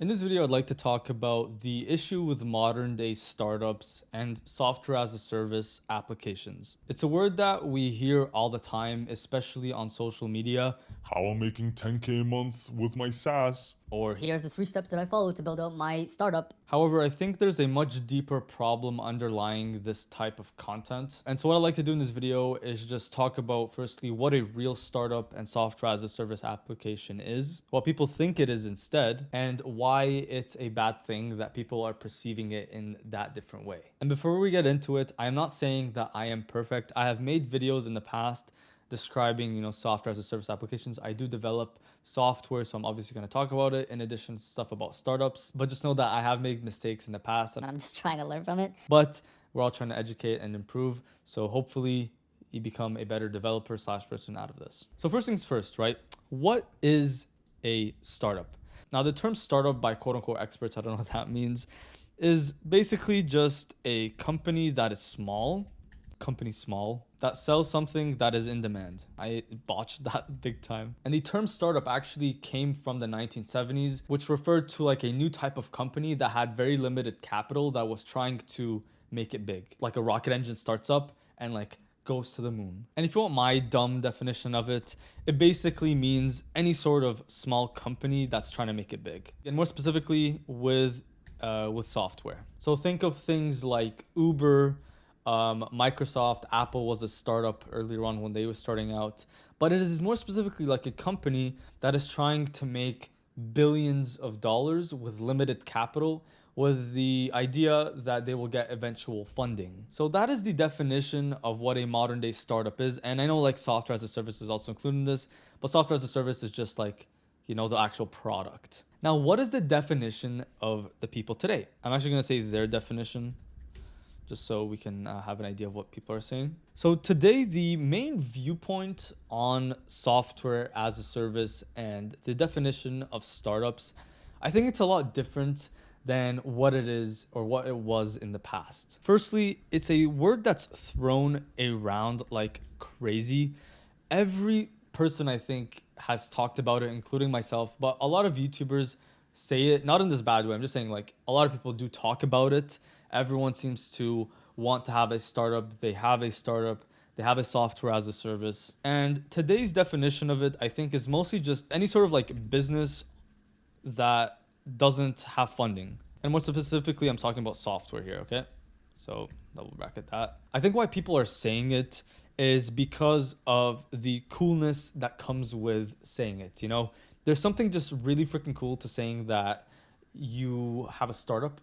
In this video, I'd like to talk about the issue with modern day startups and software as a service applications. It's a word that we hear all the time, especially on social media. How I'm making 10K a month with my SaaS. Or Here's the 3 steps that I follow to build out my startup. However, I think there's a much deeper problem underlying this type of content. And so what I'd like to do in this video is just talk about firstly what a real startup and software as a service application is, what people think it is instead, and why it's a bad thing that people are perceiving it in that different way. And before we get into it, I am not saying that I am perfect. I have made videos in the past describing, software as a service applications. I do develop software, so I'm obviously going to talk about it in addition to stuff about startups. But just know that I have made mistakes in the past. And I'm just trying to learn from it. But we're all trying to educate and improve. So hopefully you become a better developer / person out of this. So first things first, right? What is a startup? Now, the term startup by quote unquote experts, I don't know what that means, is basically just a company that is small, that sells something that is in demand. I botched that big time. And the term startup actually came from the 1970s, which referred to like a new type of company that had very limited capital that was trying to make it big. Like a rocket engine starts up and like goes to the moon. And if you want my dumb definition of it, it basically means any sort of small company that's trying to make it big. And more specifically with software. So think of things like Uber, Microsoft, Apple was a startup earlier on when they were starting out, but it is more specifically like a company that is trying to make billions of dollars with limited capital, with the idea that they will get eventual funding. So that is the definition of what a modern day startup is. And I know like software as a service is also included in this, but software as a service is just like, the actual product. Now, what is the definition of the people today? I'm actually going to say their definition, just so we can have an idea of what people are saying. So today, the main viewpoint on software as a service and the definition of startups, I think it's a lot different than what it is or what it was in the past. Firstly, it's a word that's thrown around like crazy. Every person I think has talked about it, including myself, but a lot of YouTubers say it, not in this bad way. I'm just saying like a lot of people do talk about it. Everyone seems to want to have a startup. They have a startup. They have a software as a service. And today's definition of it, I think, is mostly just any sort of like business that doesn't have funding. And more specifically, I'm talking about software here, okay? So double bracket that. I think why people are saying it is because of the coolness that comes with saying it, There's something just really freaking cool to saying that you have a startup.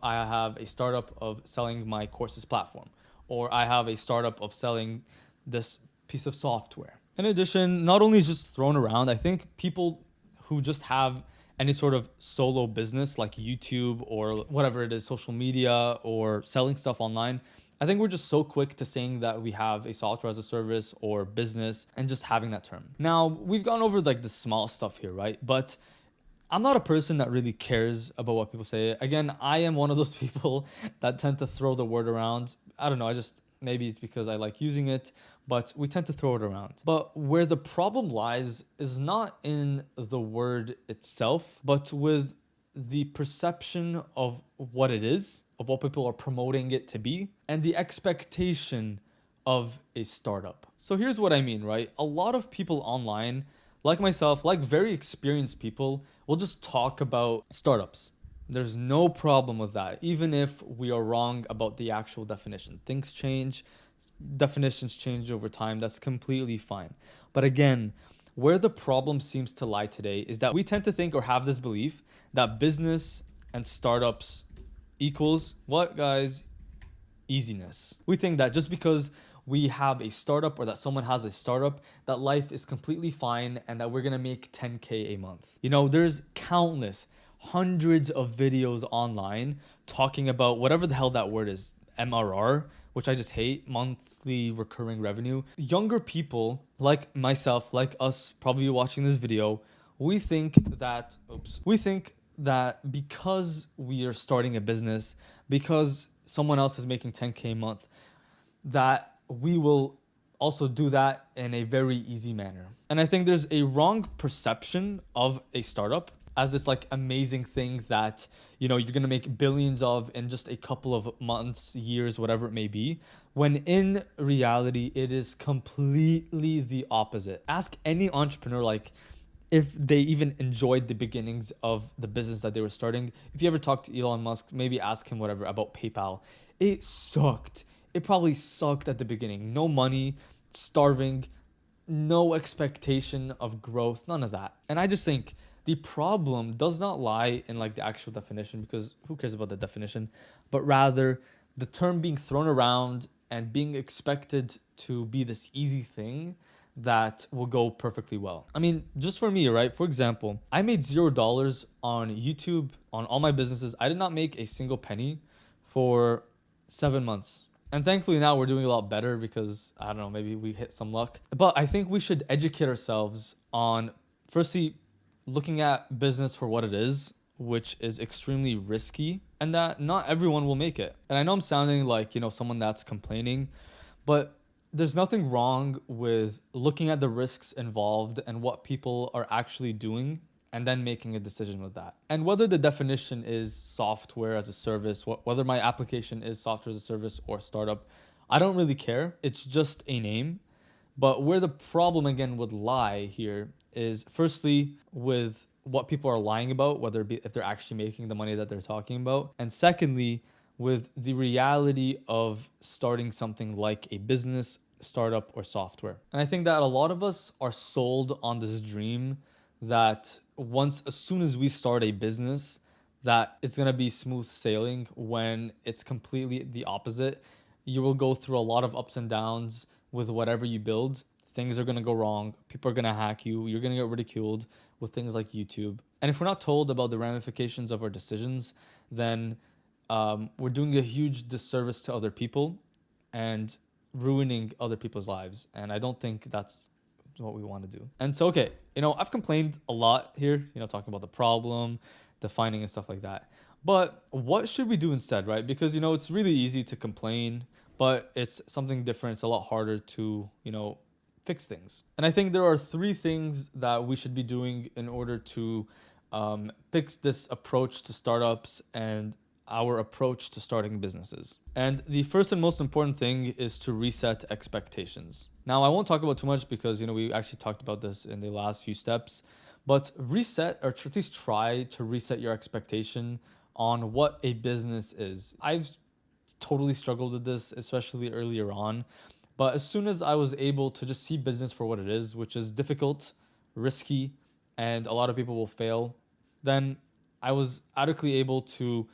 I have a startup of selling my courses platform, or I have a startup of selling this piece of software. In addition, not only is just thrown around, I think people who just have any sort of solo business like YouTube or whatever it is, social media or selling stuff online, I think we're just so quick to saying that we have a software as a service or business and just having that term. Now, we've gone over like the small stuff here, right? But I'm not a person that really cares about what people say. Again, I am one of those people that tend to throw the word around. I don't know. Maybe it's because I like using it, but we tend to throw it around. But where the problem lies is not in the word itself, but with the perception of what it is, of what people are promoting it to be, and the expectation of a startup. So here's what I mean, right? A lot of people online, like myself, like very experienced people, will just talk about startups. There's no problem with that, even if we are wrong about the actual definition. Things change, definitions change over time. That's completely fine. But again, where the problem seems to lie today is that we tend to think or have this belief that business and startups equals what, guys? Easiness. We think that just because we have a startup or that someone has a startup, that life is completely fine and that we're going to make 10K a month. There's countless, hundreds of videos online talking about whatever the hell that word is, MRR, which I just hate, monthly recurring revenue. Younger people like myself, like us probably watching this video, we think that because we are starting a business, because someone else is making 10K a month, that we will also do that in a very easy manner. And I think there's a wrong perception of a startup. as this like amazing thing that, you know, you're going to make billions of in just a couple of months, years, whatever it may be, when in reality, it is completely the opposite. Ask any entrepreneur, like, if they even enjoyed the beginnings of the business that they were starting. If you ever talk to Elon Musk, maybe ask him whatever about PayPal. It sucked. It probably sucked at the beginning. No money, starving, no expectation of growth, none of that. And I just think the problem does not lie in like the actual definition, because who cares about the definition, but rather the term being thrown around and being expected to be this easy thing that will go perfectly well. I mean, just for me, right? For example, I made $0 on YouTube, on all my businesses. I did not make a single penny for 7 months. And thankfully now we're doing a lot better because, I don't know, maybe we hit some luck. But I think we should educate ourselves on, firstly, looking at business for what it is, which is extremely risky, and that not everyone will make it. And I know I'm sounding like, you know, someone that's complaining, but there's nothing wrong with looking at the risks involved and what people are actually doing and then making a decision with that. And whether the definition is software as a service, whether my application is software as a service or startup, I don't really care. It's just a name. But where the problem again would lie here is firstly with what people are lying about, whether it be if they're actually making the money that they're talking about. And secondly, with the reality of starting something like a business, startup, or software. And I think that a lot of us are sold on this dream that as soon as we start a business, that it's going to be smooth sailing, when it's completely the opposite. You will go through a lot of ups and downs with whatever you build. Things are going to go wrong. People are going to hack you. You're going to get ridiculed with things like YouTube. And if we're not told about the ramifications of our decisions, then we're doing a huge disservice to other people and ruining other people's lives. And I don't think that's what we want to do. And so, okay, you know, I've complained a lot here, you know, talking about the problem, defining and stuff like that. But what should we do instead, right? Because, you know, it's really easy to complain, but it's something different. It's a lot harder to, you know, fix things. And I think there are 3 things that we should be doing in order to fix this approach to startups and our approach to starting businesses. And the first and most important thing is to reset expectations. Now, I won't talk about too much because, you know, we actually talked about this in the last few steps, but reset, or at least try to reset your expectation on what a business is. I've totally struggled with this, especially earlier on. But as soon as I was able to just see business for what it is, which is difficult, risky, and a lot of people will fail, then I was adequately able to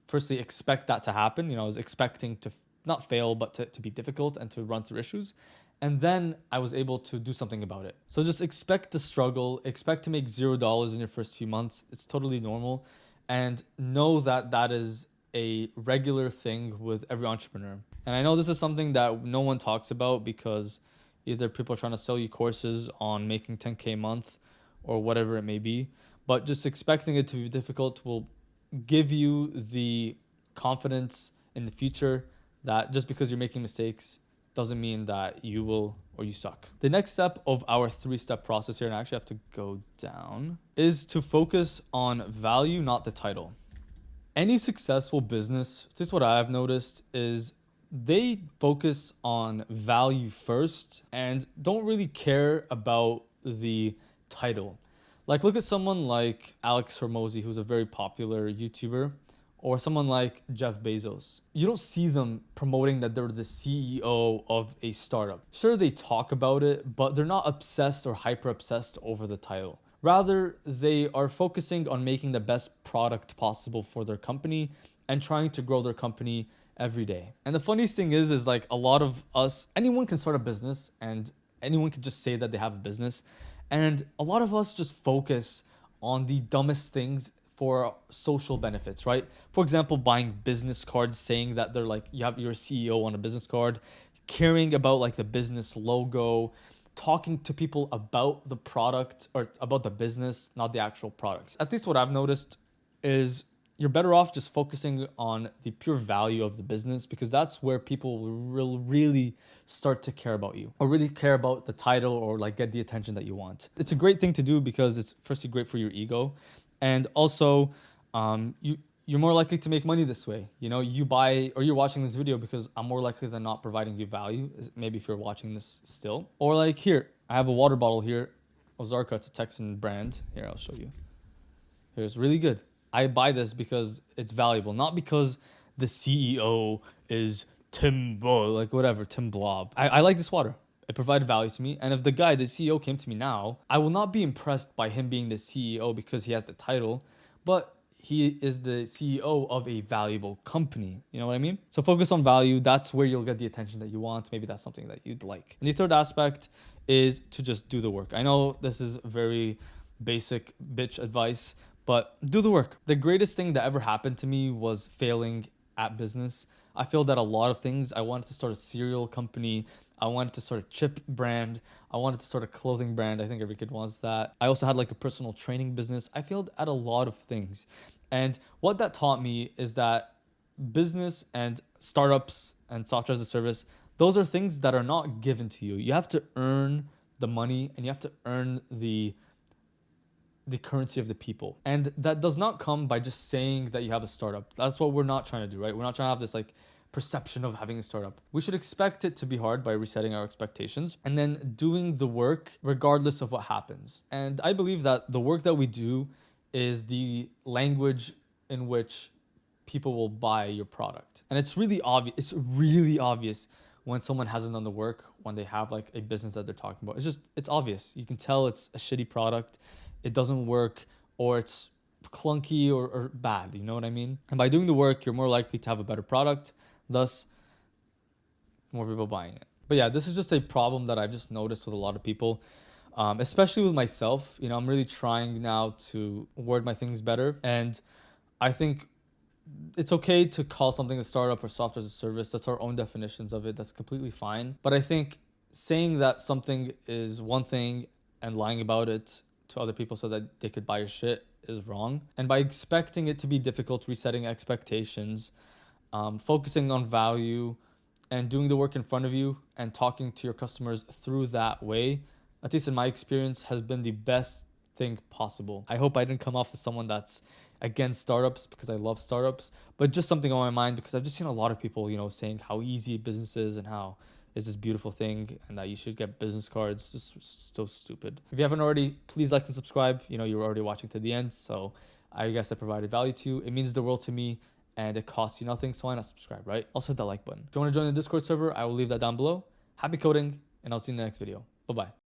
firstly expect that to happen. You know, I was expecting to not fail, but to be difficult and to run through issues. And then I was able to do something about it. So just expect to struggle, expect to make $0 in your first few months. It's totally normal. And know that that is a regular thing with every entrepreneur. And I know this is something that no one talks about because either people are trying to sell you courses on making 10K a month or whatever it may be. But just expecting it to be difficult will give you the confidence in the future that just because you're making mistakes doesn't mean that you will or you suck. The next step of our 3-step process here, and I actually have to go down, is to focus on value, not the title. Any successful business, this is what I've noticed, is they focus on value first and don't really care about the title. Like, look at someone like Alex Hormozi, who's a very popular YouTuber, or someone like Jeff Bezos. You don't see them promoting that they're the CEO of a startup. Sure, they talk about it, but they're not obsessed or hyper obsessed over the title. Rather, they are focusing on making the best product possible for their company and trying to grow their company every day. And the funniest thing is like a lot of us, anyone can start a business and anyone can just say that they have a business. And a lot of us just focus on the dumbest things for social benefits, right? For example, buying business cards saying that they're like, you're a CEO on a business card, caring about like the business logo, talking to people about the product or about the business, not the actual product. At least what I've noticed is you're better off just focusing on the pure value of the business, because that's where people will really start to care about you or really care about the title or like get the attention that you want. It's a great thing to do because it's firstly great for your ego. And also, you're more likely to make money this way. You know, you buy or you're watching this video because I'm more likely than not providing you value. Maybe if you're watching this still, or like here, I have a water bottle here, Ozarka. It's a Texan brand. Here, I'll show you. Here's really good. I buy this because it's valuable, not because the CEO is Tim, like whatever, Tim Blob. I like this water. It provided value to me. And if the guy, the CEO, came to me now, I will not be impressed by him being the CEO because he has the title, but he is the CEO of a valuable company. You know what I mean? So focus on value. That's where you'll get the attention that you want. Maybe that's something that you'd like. And the third aspect is to just do the work. I know this is very basic bitch advice, but do the work. The greatest thing that ever happened to me was failing at business. I failed at a lot of things. I wanted to start a cereal company. I wanted to start a chip brand. I wanted to start a clothing brand. I think every kid wants that. I also had like a personal training business. I failed at a lot of things. And what that taught me is that business and startups and software as a service, those are things that are not given to you. You have to earn the money and you have to earn the currency of the people. And that does not come by just saying that you have a startup. That's what we're not trying to do, right? We're not trying to have this like perception of having a startup. We should expect it to be hard by resetting our expectations and then doing the work regardless of what happens. And I believe that the work that we do is the language in which people will buy your product. And it's really obvious. It's really obvious when someone hasn't done the work, when they have like a business that they're talking about. It's obvious. You can tell it's a shitty product. It doesn't work, or it's clunky or bad. You know what I mean? And by doing the work, you're more likely to have a better product, thus more people buying it. But yeah, this is just a problem that I've just noticed with a lot of people, especially with myself. You know, I'm really trying now to word my things better. And I think it's okay to call something a startup or software as a service. That's our own definitions of it. That's completely fine. But I think saying that something is one thing and lying about it to other people so that they could buy your shit is wrong. And by expecting it to be difficult, resetting expectations, focusing on value, and doing the work in front of you and talking to your customers through that way, at least in my experience, has been the best thing possible. I hope I didn't come off as someone that's against startups because I love startups, but just something on my mind because I've just seen a lot of people, you know, saying how easy business is and how is this beautiful thing and that you should get business cards. Just so stupid. If you haven't already, please like and subscribe. You know, you're already watching to the end, so I guess I provided value to you. It means the world to me and it costs you nothing, so why not subscribe, right? Also hit that like button. If you want to join the Discord server, I will leave that down below. Happy coding, and I'll see you in the next video. Bye-bye.